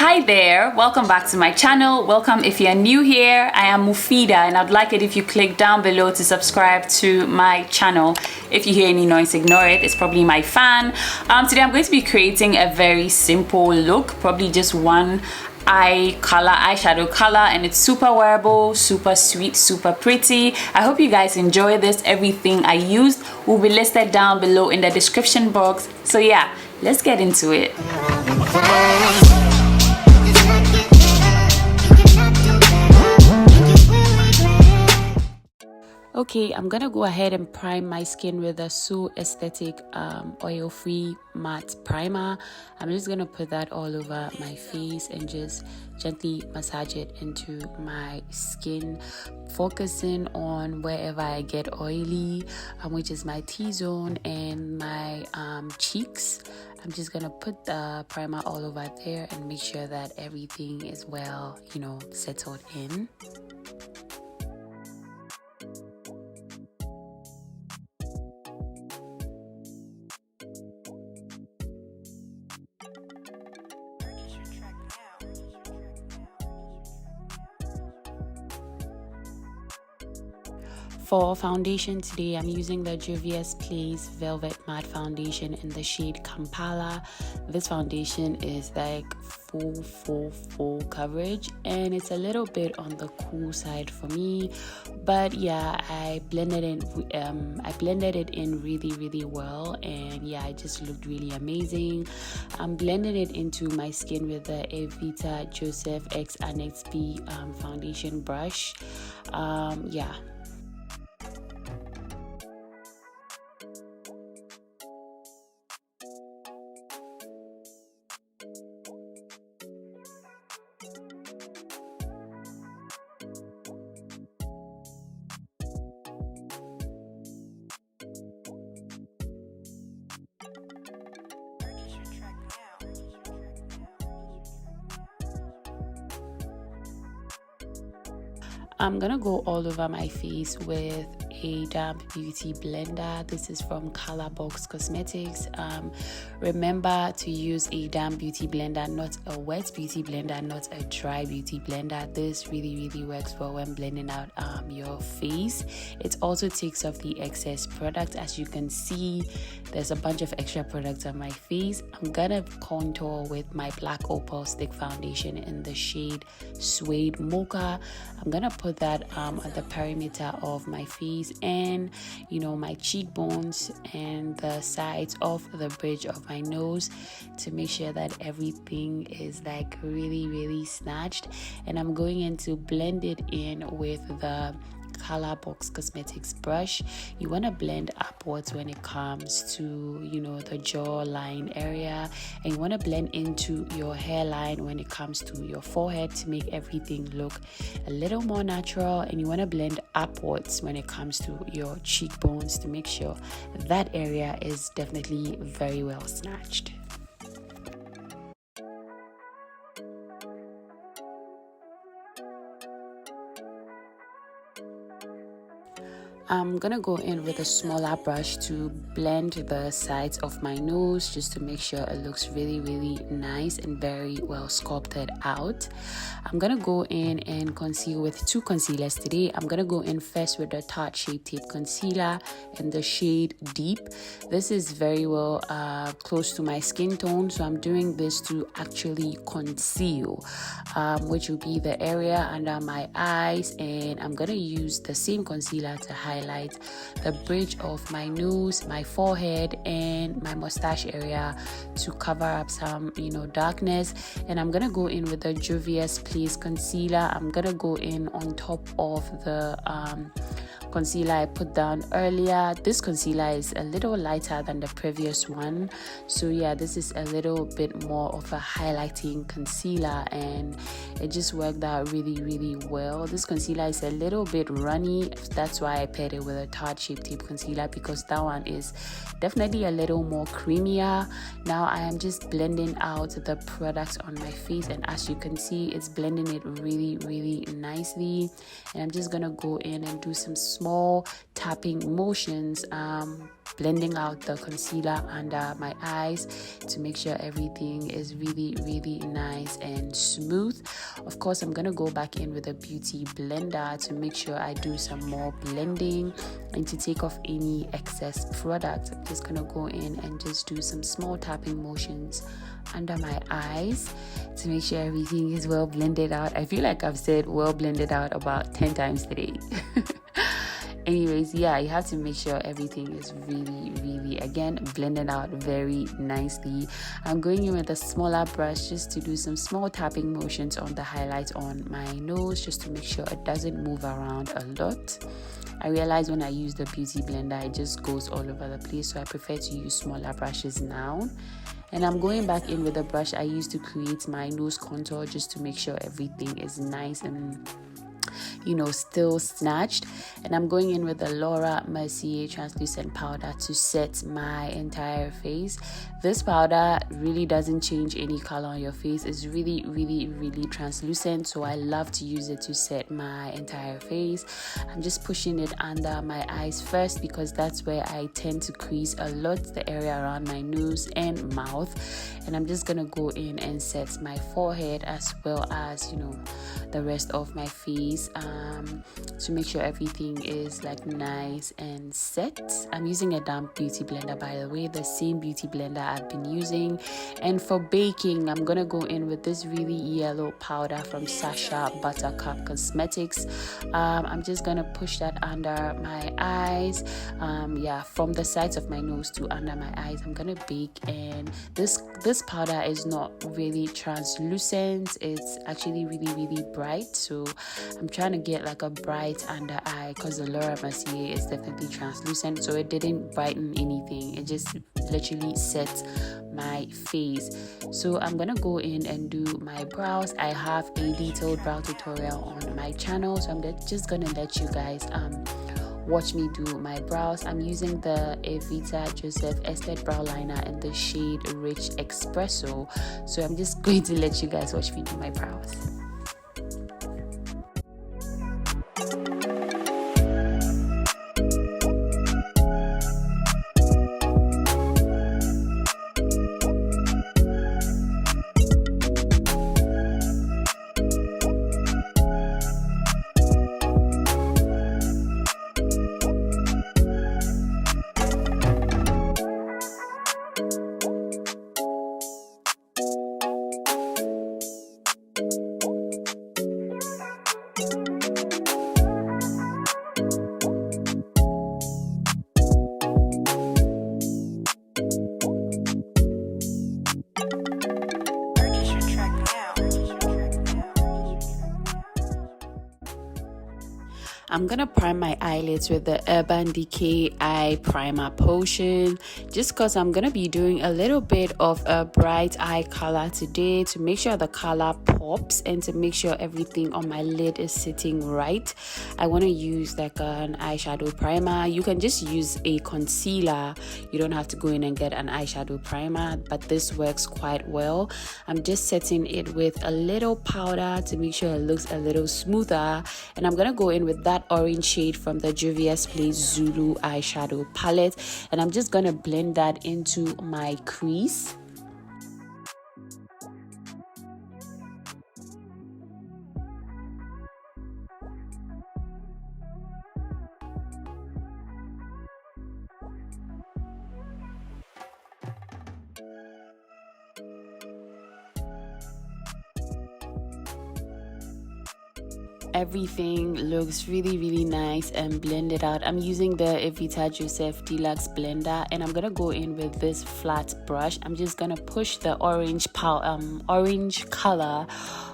Hi there, welcome back to my channel. Welcome if you're new here. I am Mufida and I'd like it if you click down below to subscribe to my channel. If you hear any noise, ignore it. It's probably my fan. Today I'm going to be creating a very simple look, probably just one eyeshadow color, and it's super wearable, super sweet, super pretty. I hope you guys enjoy this. Everything I used will be listed down below in the description box. So yeah, let's get into it. Okay, I'm gonna go ahead and prime my skin with a So Aesthetic oil-free matte primer. I'm just gonna put that all over my face and just gently massage it into my skin, focusing on wherever I get oily, which is my T-zone and my cheeks. I'm just gonna put the primer all over there and make sure that everything is well, settled in. For foundation today, I'm using the Juvia's Place Velvet Matte Foundation in the shade Kampala. This foundation is like full coverage, and it's a little bit on the cool side for me. But yeah, I blended it in really well, and yeah, it just looked really amazing. I'm blending it into my skin with the Evita Joseph X Annex B foundation brush. Yeah. I'm gonna go all over my face with a damp beauty blender. This is from Colorbox Cosmetics. Remember to use a damp beauty blender, not a wet beauty blender, not a dry beauty blender. This really works well when blending out your face. It also takes off the excess product. As you can see, there's a bunch of extra products on my face. I'm gonna contour with my Black Opal Stick Foundation in the shade Suede Mocha. I'm gonna put that at the perimeter of my face and my cheekbones and the sides of the bridge of my nose to make sure that everything is like really snatched. And I'm going in to blend it in with the Colorbox Cosmetics brush. You want to blend upwards when it comes to the jawline area, and you want to blend into your hairline when it comes to your forehead to make everything look a little more natural. And you want to blend upwards when it comes to your cheekbones to make sure that area is definitely very well snatched. I'm gonna go in with a smaller brush to blend the sides of my nose just to make sure it looks really nice and very well sculpted out. I'm gonna go in and conceal with two concealers today. I'm gonna go in first with the Tarte Shape Tape Concealer in the shade Deep. This is very well close to my skin tone, so I'm doing this to actually conceal, which will be the area under my eyes, and I'm gonna use the same concealer to highlight the bridge of my nose, my forehead, and my mustache area to cover up some darkness. And I'm gonna go in with the Juvia's Place concealer. I'm gonna go in on top of the concealer I put down earlier. This concealer is a little lighter than the previous one, so yeah, this is a little bit more of a highlighting concealer, and it just worked out really well. This concealer is a little bit runny, that's why I paired it with a Tarte Shape Tape Concealer, because that one is definitely a little more creamier. Now I am just blending out the product on my face, and as you can see, it's blending it really nicely. And I'm just gonna go in and do some small tapping motions blending out the concealer under my eyes to make sure everything is really nice and smooth. Of course, I'm gonna go back in with a beauty blender to make sure I do some more blending and to take off any excess product. I'm just gonna go in and just do some small tapping motions under my eyes to make sure everything is well blended out. I feel like I've said well blended out about 10 times today. Anyways, yeah, you have to make sure everything is really again blended out very nicely. I'm going in with a smaller brush just to do some small tapping motions on the highlight on my nose, just to make sure it doesn't move around a lot. I realize when I use the beauty blender, it just goes all over the place, so I prefer to use smaller brushes now. And I'm going back in with the brush I used to create my nose contour, just to make sure everything is nice and still snatched. And I'm going in with the Laura Mercier translucent powder to set my entire face. This powder really doesn't change any color on your face. It's really translucent, so I love to use it to set my entire face. I'm just pushing it under my eyes first because that's where I tend to crease a lot, the area around my nose and mouth. And I'm just gonna go in and set my forehead as well as the rest of my face, to make sure everything is like nice and set. I'm using a damp beauty blender, by the way, the same beauty blender I've been using. And for baking, I'm gonna go in with this really yellow powder from Sasha Buttercup Cosmetics. I'm just gonna push that under my eyes, from the sides of my nose to under my eyes. I'm gonna bake, and this powder is not really translucent, it's actually really bright, so I'm trying to get like a bright under eye because the Laura Mercier is definitely translucent, so it didn't brighten anything, it just literally set my face. So I'm gonna go in and do my brows. I have a detailed brow tutorial on my channel, so I'm just gonna let you guys watch me do my brows. I'm using the Evita Joseph Estate brow liner in the shade Rich Espresso, so I'm just going to let you guys watch me do my brows. I'm gonna prime my eyelids with the Urban Decay Eye Primer Potion, just because I'm gonna be doing a little bit of a bright eye color today to make sure the color pops and to make sure everything on my lid is sitting right. I want to use like an eyeshadow primer. You can just use a concealer, you don't have to go in and get an eyeshadow primer, but this works quite well. I'm just setting it with a little powder to make sure it looks a little smoother, and I'm gonna go in with that orange shade from the Juvia's Place Zulu eyeshadow palette, and I'm just gonna blend that into my crease. Everything looks really nice and blended out. I'm using the Evita Joseph Deluxe blender, and I'm gonna go in with this flat brush. I'm just gonna push the orange color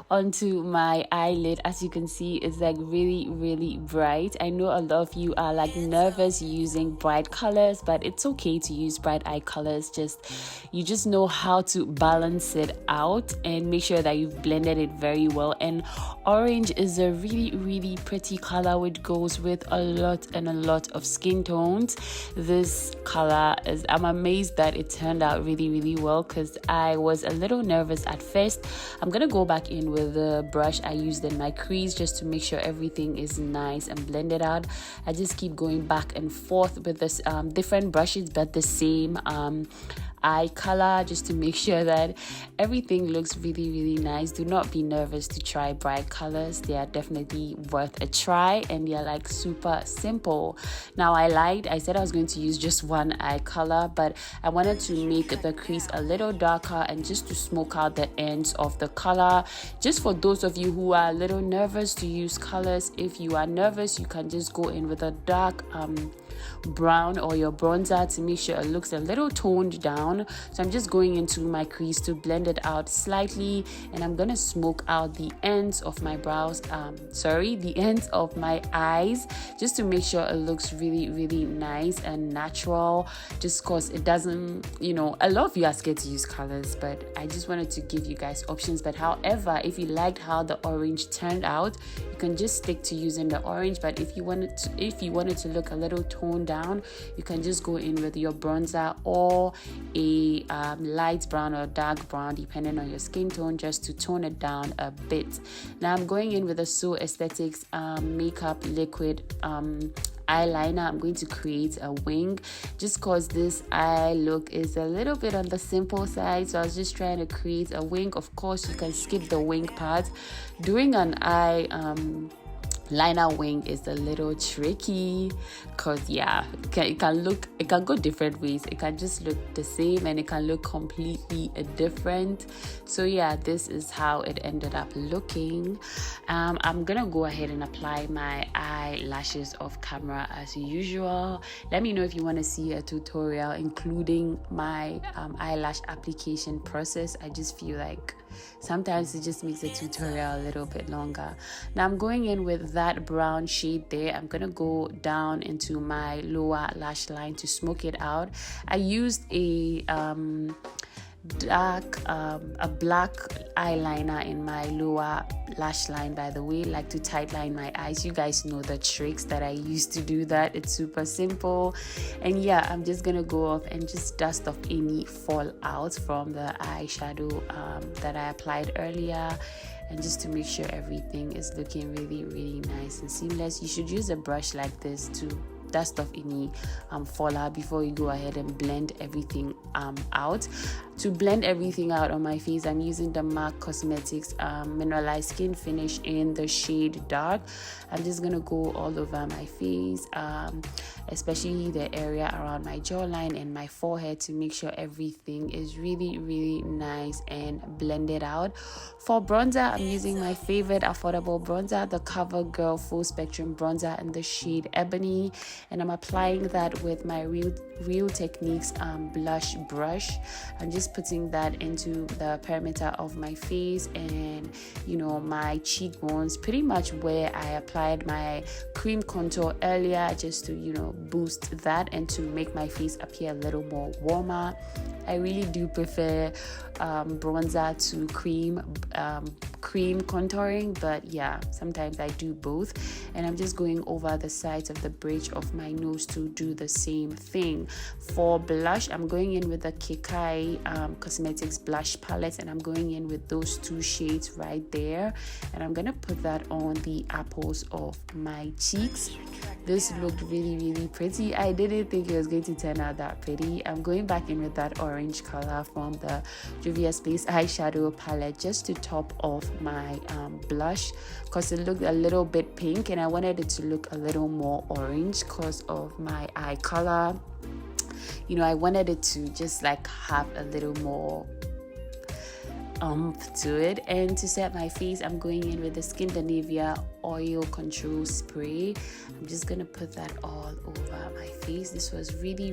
onto my eyelid. As you can see, it's like really bright. I know a lot of you are like nervous using bright colors, but it's okay to use bright eye colors. You just know how to balance it out and make sure that you've blended it very well. And orange is a really pretty color which goes with a lot of skin tones. This color is, I'm amazed that it turned out really well, because I was a little nervous at first. I'm gonna go back in with with the brush I used in my crease, just to make sure everything is nice and blended out. I just keep going back and forth with this different brushes but the same eye color, just to make sure that everything looks really nice. Do not be nervous to try bright colors. They are definitely worth a try, and they're like super simple. Now I said I was going to use just one eye color, but I wanted to make the crease a little darker and just to smoke out the ends of the color. Just for those of you who are a little nervous to use colors, if you are nervous, you can just go in with a dark brown or your bronzer to make sure it looks a little toned down. So I'm just going into my crease to blend it out slightly, and I'm gonna smoke out the ends of my brows, the ends of my eyes, just to make sure it looks really nice and natural, just because it doesn't, a lot of you are scared to use colors, but I just wanted to give you guys options. But however, if you liked how the orange turned out, you can just stick to using the orange. But if you wanted to look a little toned down, you can just go in with your bronzer or a light brown or dark brown, depending on your skin tone, just to tone it down a bit. Now I'm going in with a So Aesthetics makeup liquid eyeliner. I'm going to create a wing, just cause this eye look is a little bit on the simple side, so I was just trying to create a wing. Of course, you can skip the wing part. Doing an eye liner wing is a little tricky, because it can go different ways. It can just look the same and it can look completely different. So this is how it ended up looking. I'm gonna go ahead and apply my eyelashes off camera as usual. Let me know if you want to see a tutorial including my eyelash application process. I just feel like sometimes it just makes the tutorial a little bit longer. Now I'm going in with that brown shade there. I'm gonna go down into my lower lash line to smoke it out. I used a black eyeliner in my lower lash line, by the way, like to tightline my eyes. You guys know the tricks that I used to do that. It's super simple. And I'm just gonna go off and just dust off any fallout from the eyeshadow that I applied earlier, and just to make sure everything is looking really nice and seamless. You should use a brush like this to dust off any fallout before you go ahead and blend everything out. To blend everything out on my face, I'm using the MAC Cosmetics Mineralized Skin Finish in the shade Dark. I'm just gonna go all over my face, especially the area around my jawline and my forehead, to make sure everything is really nice and blended out. For bronzer, I'm using my favorite affordable bronzer, the CoverGirl Full Spectrum Bronzer in the shade Ebony, and I'm applying that with my Real Techniques blush brush. I'm just putting that into the perimeter of my face and my cheekbones, pretty much where I applied my cream contour earlier, just to boost that and to make my face appear a little more warmer. I really do prefer bronzer to cream contouring, but sometimes I do both. And I'm just going over the sides of the bridge of my nose to do the same thing. For blush, I'm going in with the Kikai Cosmetics blush palette, and I'm going in with those two shades right there, and I'm gonna put that on the apples of my cheeks. This looked really pretty. I didn't think it was going to turn out that pretty. I'm going back in with that orange color from the Juvia's Place eyeshadow palette, just to top off my blush, because it looked a little bit pink and I wanted it to look a little more orange because of my eye color. I wanted it to just like have a little more to it. And to set my face, I'm going in with the Skindinavia oil control spray. I'm just gonna put that all over my face. This was really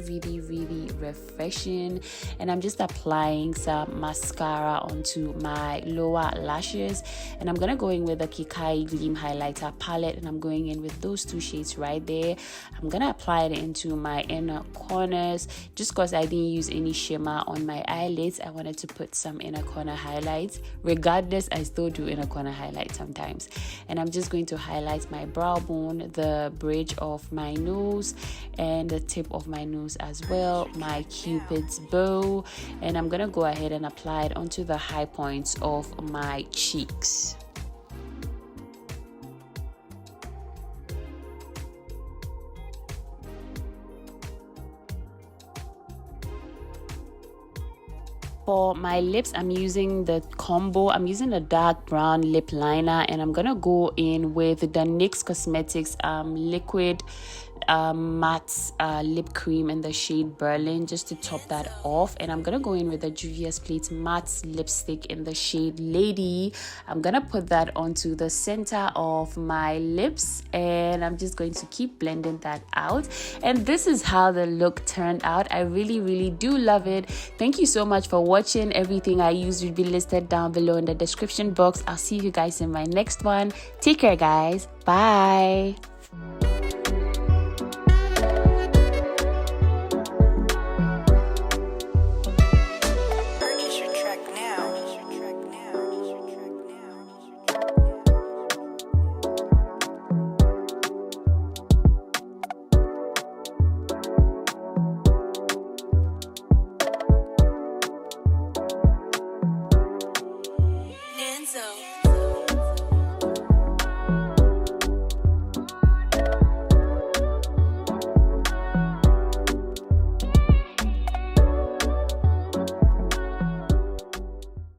refreshing, and I'm just applying some mascara onto my lower lashes, and I'm gonna go in with the Kikai Gleam highlighter palette, and I'm going in with those two shades right there. I'm gonna apply it into my inner corners, just because I didn't use any shimmer on my eyelids. I wanted to put some inner corner highlight highlights. Regardless, I still do inner corner highlight sometimes. And I'm just going to highlight my brow bone, the bridge of my nose, and the tip of my nose as well, my cupid's bow, and I'm gonna go ahead and apply it onto the high points of my cheeks. For my lips, I'm using the combo. I'm using a dark brown lip liner, and I'm gonna go in with the NYX Cosmetics liquid matte lip cream in the shade Berlin, just to top that off. And I'm gonna go in with the Juvia's Place matte lipstick in the shade Lady. I'm gonna put that onto the center of my lips, and I'm just going to keep blending that out. And this is how the look turned out. I really do love it. Thank you so much for watching. Everything I use will be listed down below in the description box. I'll see you guys in my next one. Take care, guys. Bye.